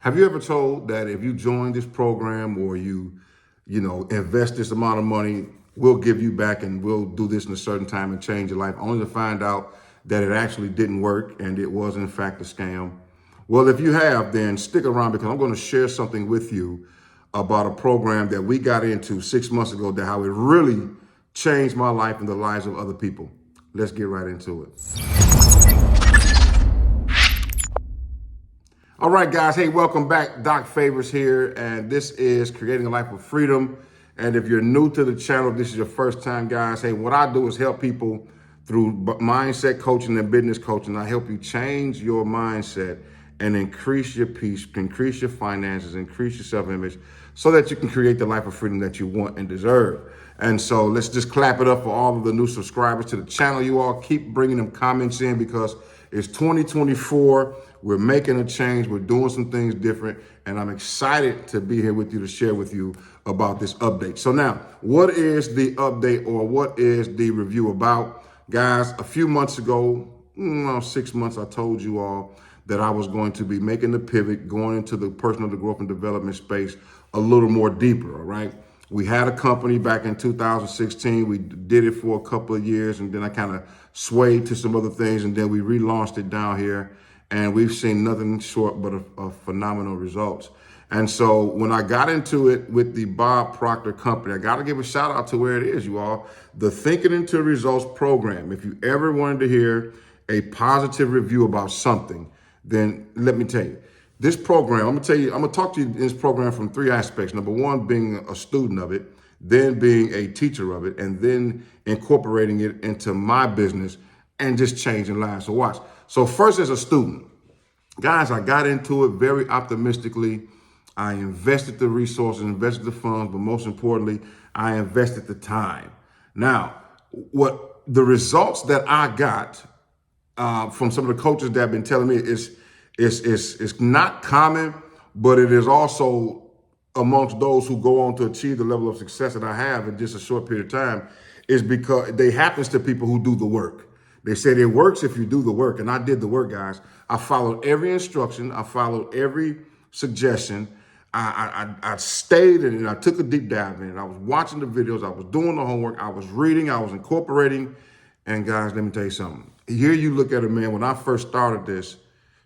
Have you ever told that if you join this program or invest this amount of money, we'll give you back and we'll do this in a certain time and change your life, only to find out that it actually didn't work and it was in fact a scam? Well, if you have, then stick around because I'm going to share something with you about a program that we got into 6 months ago, that how it really changed my life and the lives of other people. Let's get right into it. All right, guys. Hey, welcome back. Doc Favors here, and this is Creating a Life of Freedom. And if you're new to the channel, this is your first time, guys. Hey, what I do is help people through mindset coaching and business coaching. I help you change your mindset and increase your peace, increase your finances, increase your self-image so that you can create the life of freedom that you want and deserve. And so let's just clap it up for all of the new subscribers to the channel. You all keep bringing them comments in because it's 2024. We're making a change. We're doing some things different. And I'm excited to be here with you to share with you about this update. So now, what is the update or what is the review about? Guys, a few months ago, 6 months, I told you all that I was going to be making the pivot, going into the personal growth and development space a little more deeper, all right? We had a company back in 2016. We did it for a couple of years, and then I kind of swayed to some other things, and then we relaunched it down here, and we've seen nothing short but of phenomenal results. And so when I got into it with the Bob Proctor company, I got to give a shout out to where it is, you all, the Thinking into Results program. If you ever wanted to hear a positive review about something, then let me tell you, this program, I'm gonna talk to you in this program from three aspects. Number one, being a student of it, then being a teacher of it, and then incorporating it into my business and just changing lives. So watch. So first, as a student, guys, I got into it very optimistically. I invested the resources, invested the funds, but most importantly, I invested the time. Now, what the results that I got from some of the coaches that have been telling me is not common, but it is also amongst those who go on to achieve the level of success that I have in just a short period of time, is because they happens to people who do the work. They said it works if you do the work, and I did the work, guys. I followed every instruction. I followed every suggestion. I stayed and I took a deep dive in. I was watching the videos. I was doing the homework. I was reading. I was incorporating. And guys, let me tell you something. Here you look at it, man. When I first started this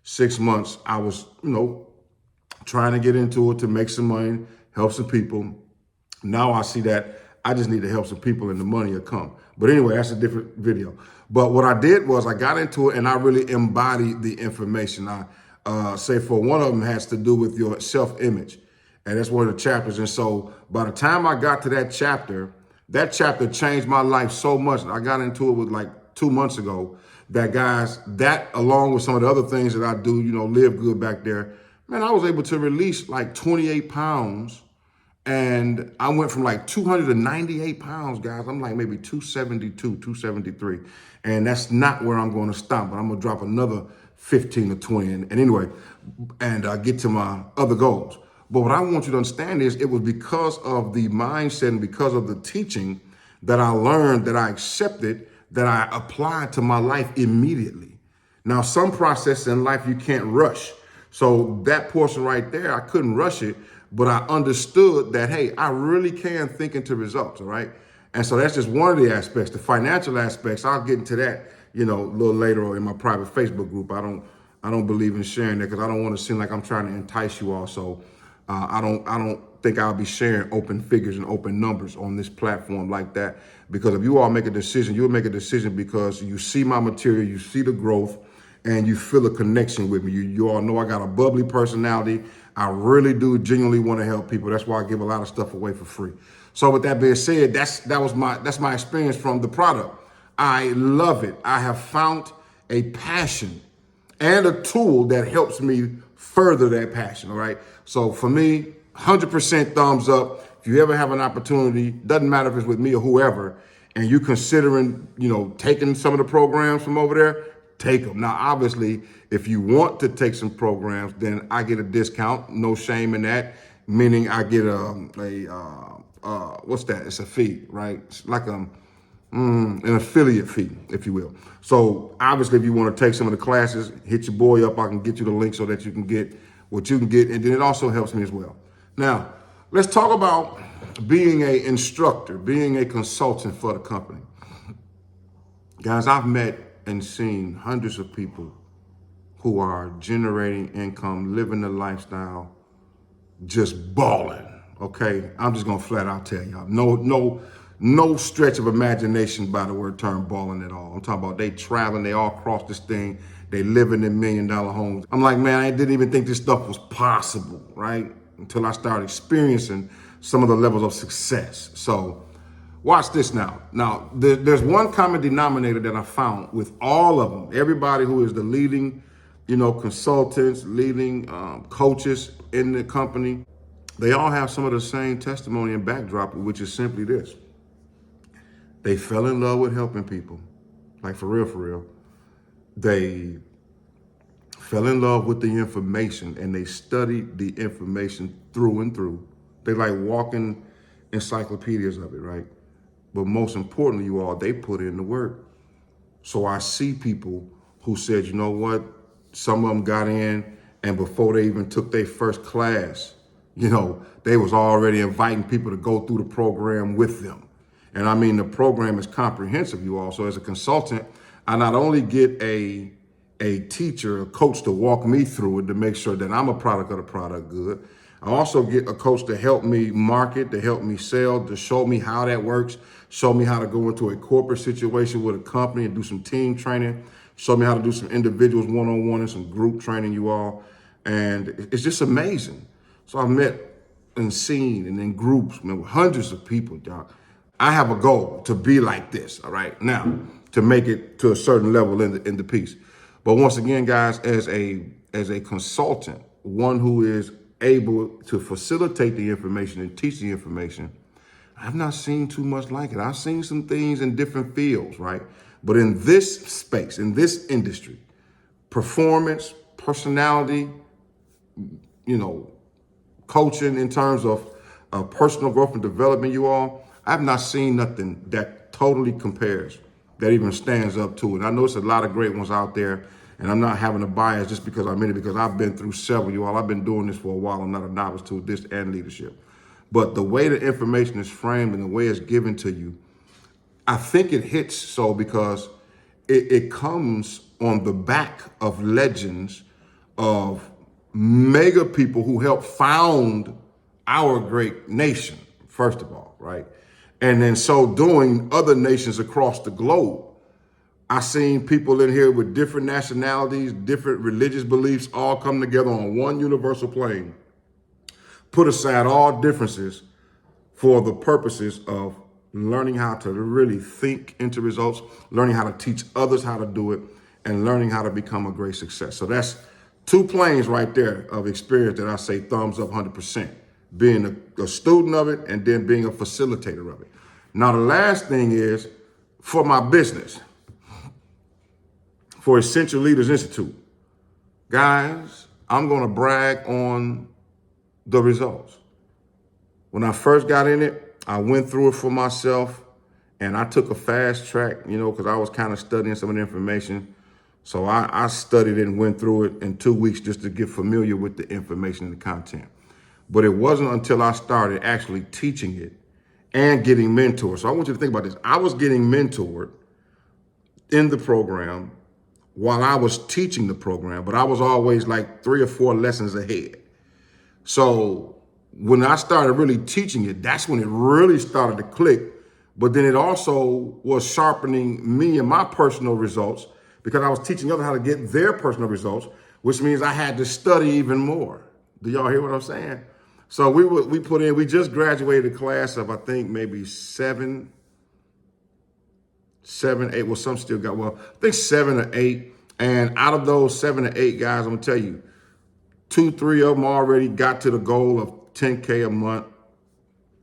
6 months, I was, trying to get into it to make some money, help some people. Now I see that I just need to help some people and the money will come. But anyway, that's a different video. But what I did was I got into it and I really embodied the information. I say for one of them has to do with your self-image. And that's one of the chapters. And so by the time I got to that chapter changed my life so much. I got into it with like 2 months ago. That, guys, that along with some of the other things that I do, live good back there, man, I was able to release like 28 pounds. And I went from like 298 pounds, guys. I'm like maybe 272, 273. And that's not where I'm going to stop, but I'm going to drop another 15 or 20. And anyway, and get to my other goals. But what I want you to understand is it was because of the mindset and because of the teaching that I learned, that I accepted, that I applied to my life immediately. Now, some process in life you can't rush. So that portion right there, I couldn't rush it, but I understood that, hey, I really can think into results, all right? And so that's just one of the aspects. The financial aspects, I'll get into that, a little later or in my private Facebook group. I don't believe in sharing that because I don't want to seem like I'm trying to entice you all. So I don't think I'll be sharing open figures and open numbers on this platform like that. Because if you all make a decision, you'll make a decision because you see my material, you see the growth, and you feel a connection with me. You all know I got a bubbly personality. I really do genuinely want to help people. That's why I give a lot of stuff away for free. So with that being said, that's my experience from the product. I love it. I have found a passion and a tool that helps me further that passion, all right? So for me, 100% thumbs up. If you ever have an opportunity, doesn't matter if it's with me or whoever, and you considering, taking some of the programs from over there, take them. Now, obviously, if you want to take some programs, then I get a discount. No shame in that. Meaning I get what's that? It's a fee, right? It's like an affiliate fee, if you will. So obviously, if you want to take some of the classes, hit your boy up. I can get you the link so that you can get what you can get, and then it also helps me as well. Now, let's talk about being an instructor, being a consultant for the company. Guys, I've met and seen hundreds of people who are generating income, living the lifestyle, just balling. Okay, I'm just gonna flat out tell y'all, no stretch of imagination by the word term balling at all. I'm talking about they traveling, they all across this thing, they living in $1 million homes. I'm like, man, I didn't even think this stuff was possible, right? Until I started experiencing some of the levels of success. So watch this now. Now, there's one common denominator that I found with all of them. Everybody who is the leading, consultants, leading coaches in the company, they all have some of the same testimony and backdrop, which is simply this. They fell in love with helping people, like for real. They fell in love with the information and they studied the information through and through. They like walking encyclopedias of it, right? But most importantly, you all, they put in the work. So I see people who said, you know what? Some of them got in and before they even took their first class, they was already inviting people to go through the program with them. And I mean, the program is comprehensive, you all. So as a consultant, I not only get a teacher, a coach to walk me through it to make sure that I'm a product of the product good. I also get a coach to help me market, to help me sell, to show me how that works, show me how to go into a corporate situation with a company and do some team training, show me how to do some individuals one-on-one and some group training, you all. And it's just amazing. So I've met and seen and in groups, with hundreds of people, y'all. I have a goal to be like this, all right? Now, to make it to a certain level in the piece. But once again, guys, as a consultant, one who is able to facilitate the information and teach the information, I've not seen too much like it. I've seen some things in different fields, right? But in this space, in this industry, performance, personality, coaching in terms of personal growth and development, you all, I've not seen nothing that totally compares, that even stands up to it. I know there's a lot of great ones out there, and I'm not having a bias just because I'm in it, because I've been through several, you all. I've been doing this for a while. I'm not a novice to this and leadership. But the way the information is framed and the way it's given to you, I think it hits so because it comes on the back of legends of mega people who helped found our great nation, first of all, right? And then so doing other nations across the globe. I've seen people in here with different nationalities, different religious beliefs, all come together on one universal plane, put aside all differences for the purposes of learning how to really think into results, learning how to teach others how to do it, and learning how to become a great success. So that's two planes right there of experience that I say thumbs up 100%, being a student of it and then being a facilitator of it. Now, the last thing is for my business, for Essential Leaders Institute. Guys, I'm going to brag on the results. When I first got in it, I went through it for myself and I took a fast track, because I was kind of studying some of the information. So I studied it and went through it in 2 weeks just to get familiar with the information and the content. But it wasn't until I started actually teaching it and getting mentored. So I want you to think about this. I was getting mentored in the program while I was teaching the program, but I was always like 3 or 4 lessons ahead. So when I started really teaching it, that's when it really started to click. But then it also was sharpening me and my personal results, because I was teaching others how to get their personal results, which means I had to study even more. Do y'all hear what I'm saying? So we just graduated a class of, I think, maybe 7, 8. Well, some still got, I think 7 or 8. And out of those 7 or 8 guys, I'm gonna tell you, 2, 3 of them already got to the goal of $10K a month.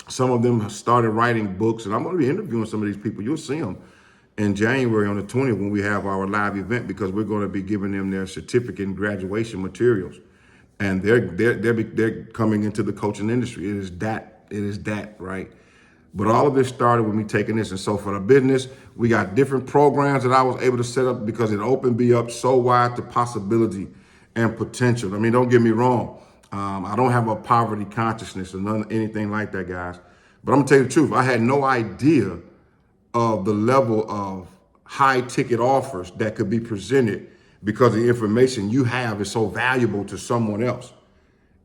Some of them started writing books, and I'm gonna be interviewing some of these people. You'll see them in January on the 20th when we have our live event, because we're gonna be giving them their certificate and graduation materials. And they're coming into the coaching industry. It is that, right? But all of this started with me taking this. And so for the business, we got different programs that I was able to set up because it opened me up so wide to possibility and potential. I mean, don't get me wrong. I don't have a poverty consciousness or anything like that, guys. But I'm gonna tell you the truth. I had no idea of the level of high ticket offers that could be presented because the information you have is so valuable to someone else.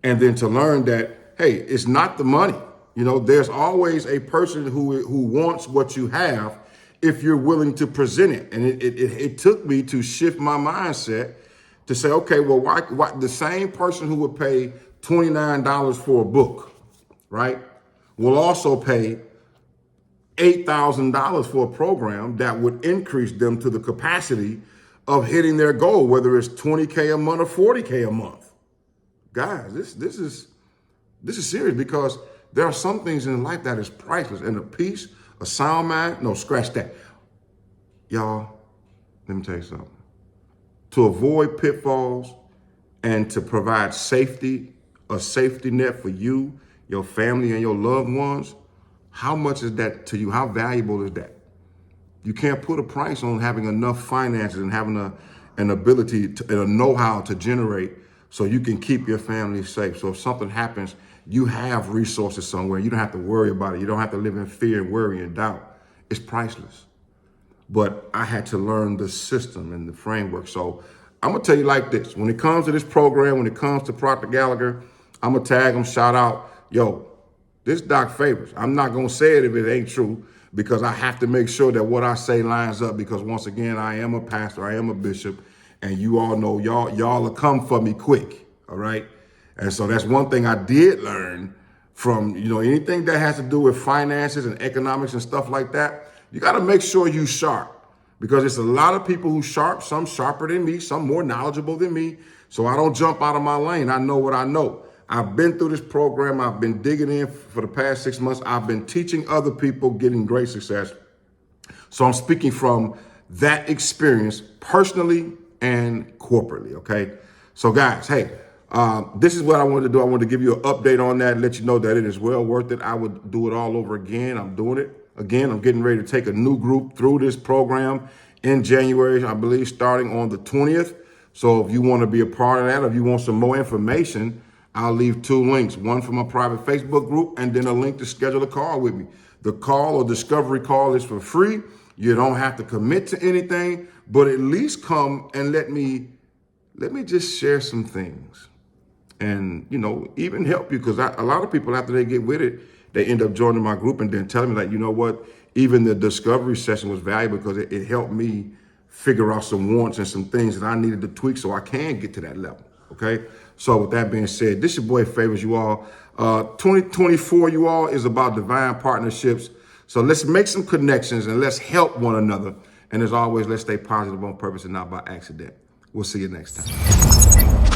And then to learn that, hey, it's not the money. You know, there's always a person who wants what you have if you're willing to present it. And it took me to shift my mindset to say, okay, well, why the same person who would pay $29 for a book, right, will also pay $8,000 for a program that would increase them to the capacity of hitting their goal, whether it's 20K a month or 40K a month. Guys, this is serious, because there are some things in life that is priceless, and a peace, a sound mind, no, scratch that. Y'all, let me tell you something. To avoid pitfalls and to provide safety, a safety net for you, your family, and your loved ones, how much is that to you? How valuable is that? You can't put a price on having enough finances and having an ability to, and a know-how to generate so you can keep your family safe. So if something happens, you have resources somewhere. You don't have to worry about it. You don't have to live in fear and worry and doubt. It's priceless. But I had to learn the system and the framework. So I'm going to tell you like this. When it comes to this program, when it comes to Proctor Gallagher, I'm going to tag him, shout out, yo, this Doc Favors. I'm not going to say it if it ain't true, because I have to make sure that what I say lines up, because once again, I am a pastor, I am a bishop, and you all know y'all will come for me quick, all right? And so that's one thing I did learn from, you know, anything that has to do with finances and economics and stuff like that. You got to make sure you sharp, because it's a lot of people who sharp, some sharper than me, some more knowledgeable than me. So I don't jump out of my lane. I know what I know. I've been through this program. I've been digging in for the past 6 months. I've been teaching other people, getting great success. So I'm speaking from that experience personally and corporately, okay? So guys, hey, this is what I wanted to do. I wanted to give you an update on that and let you know that it is well worth it. I would do it all over again. I'm doing it again. I'm getting ready to take a new group through this program in January, I believe, starting on the 20th. So if you want to be a part of that, or if you want some more information, I'll leave 2 links, one from my private Facebook group and then a link to schedule a call with me. The call or discovery call is for free. You don't have to commit to anything, but at least come and let me just share some things and, you know, even help you, because a lot of people, after they get with it, they end up joining my group and then telling me, like, you know what, even the discovery session was valuable because it helped me figure out some wants and some things that I needed to tweak so I can get to that level, okay? So with that being said, this your boy Favors, you all. 2024, you all, is about divine partnerships. So let's make some connections and let's help one another. And as always, let's stay positive on purpose and not by accident. We'll see you next time.